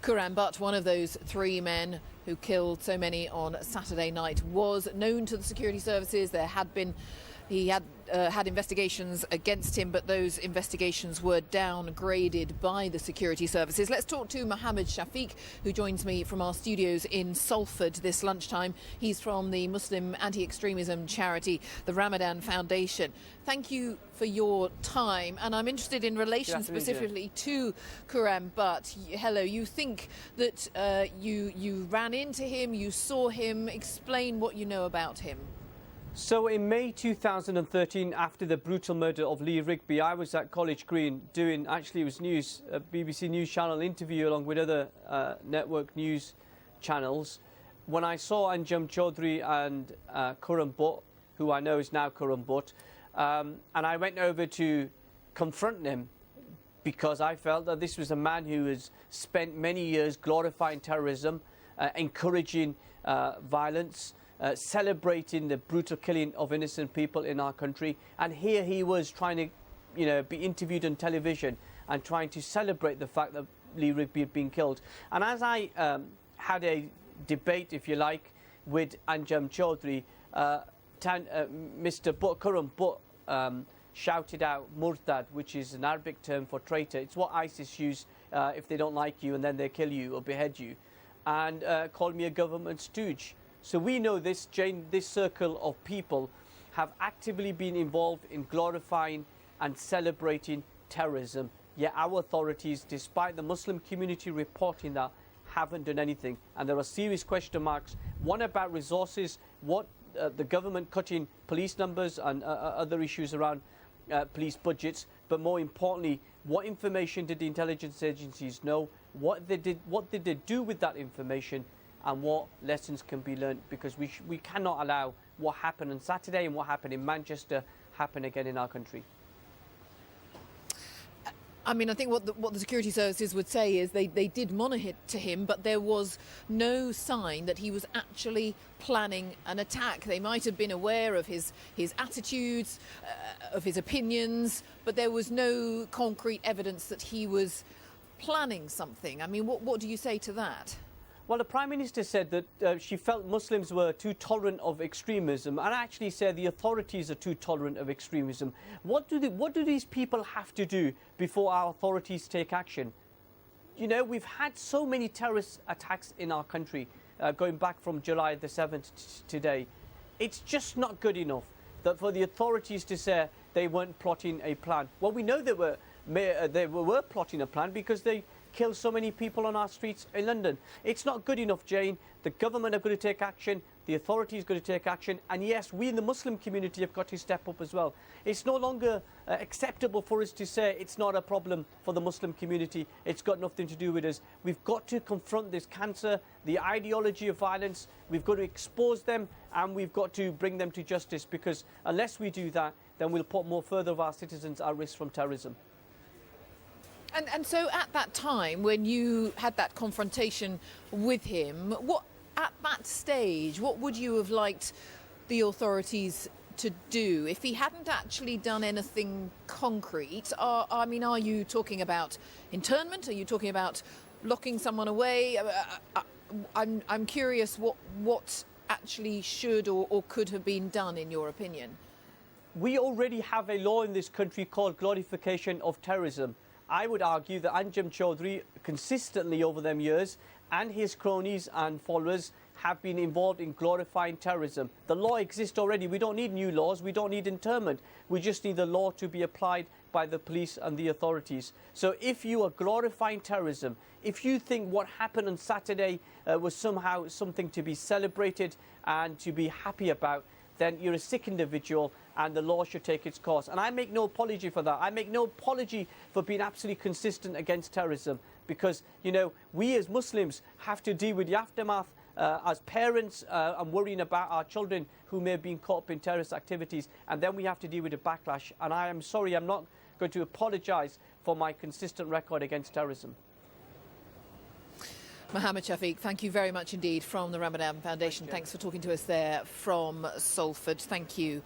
Quran Butt, one of those three men who killed so many on Saturday night, was known to the security services. He had had investigations against him, but those investigations were downgraded by the security services. Let's talk to Mohammed Shafiq, who joins me from our studios in Salford this lunchtime. He's from the Muslim anti-extremism charity, the Ramadhan Foundation. Thank you for your time, and I'm interested in relation specifically to Quran Butt. Hello, you think that you ran into him, you saw him. Explain what you know about him. So in May 2013, after the brutal murder of Lee Rigby, I was at College Green doing, actually it was news, a BBC News Channel interview along with other network news channels, when I saw Anjem Choudhury and Quran Butt, who I know is now Quran Butt, and I went over to confront him because I felt that this was a man who has spent many years glorifying terrorism, encouraging violence, celebrating the brutal killing of innocent people in our country, and here he was trying to, be interviewed on television and trying to celebrate the fact that Lee Rigby had been killed. And as I had a debate, if you like, with Anjem Choudhury, Mr. Quran Butt shouted out "Murtad," which is an Arabic term for traitor. It's what ISIS use if they don't like you and then they kill you or behead you, and called me a government stooge. So we know this, Jane, this circle of people have actively been involved in glorifying and celebrating terrorism. Yet our authorities, despite the Muslim community reporting that, haven't done anything. And there are serious question marks. One about resources, what the government cutting police numbers and other issues around police budgets. But more importantly, what information did the intelligence agencies know? What did they do with that information? And what lessons can be learned, because we cannot allow what happened on Saturday and what happened in Manchester happen again in our country. I mean, I think what the security services would say is they did monitor him, but there was no sign that he was actually planning an attack. They might have been aware of his attitudes, of his opinions, but there was no concrete evidence that he was planning something. I mean, what do you say to that? Well, the Prime Minister said that she felt Muslims were too tolerant of extremism, and actually said the authorities are too tolerant of extremism. What do these people have to do before our authorities take action? We've had so many terrorist attacks in our country, going back from July the 7th today. It's just not good enough that for the authorities to say they weren't plotting a plan. Well, we know they were plotting a plan because they killed so many people on our streets in London. It's not good enough, Jane. The government are going to take action, the authorities are going to take action, and yes, we in the Muslim community have got to step up as well. It's no longer acceptable for us to say it's not a problem for the Muslim community, it's got nothing to do with us. We've got to confront this cancer, the ideology of violence. We've got to expose them, and we've got to bring them to justice, because unless we do that, then we'll put more further of our citizens at risk from terrorism. And so at that time, when you had that confrontation with him, at that stage, what would you have liked the authorities to do if he hadn't actually done anything concrete? Are you talking about internment? Are you talking about locking someone away? I'm curious what actually should or could have been done, in your opinion. We already have a law in this country called glorification of terrorism. I would argue that Anjem Choudhury consistently over them years, and his cronies and followers, have been involved in glorifying terrorism. The law exists already. We don't need new laws. We don't need internment. We just need the law to be applied by the police and the authorities. So if you are glorifying terrorism, if you think what happened on Saturday was somehow something to be celebrated and to be happy about, then you're a sick individual, and the law should take its course. And I make no apology for that. I make no apology for being absolutely consistent against terrorism, because, we as Muslims have to deal with the aftermath as parents and worrying about our children who may have been caught up in terrorist activities, and then we have to deal with the backlash. And I am sorry, I'm not going to apologise for my consistent record against terrorism. Mohammed Shafiq, thank you very much indeed from the Ramadhan Foundation. Thanks for talking to us there from Salford. Thank you.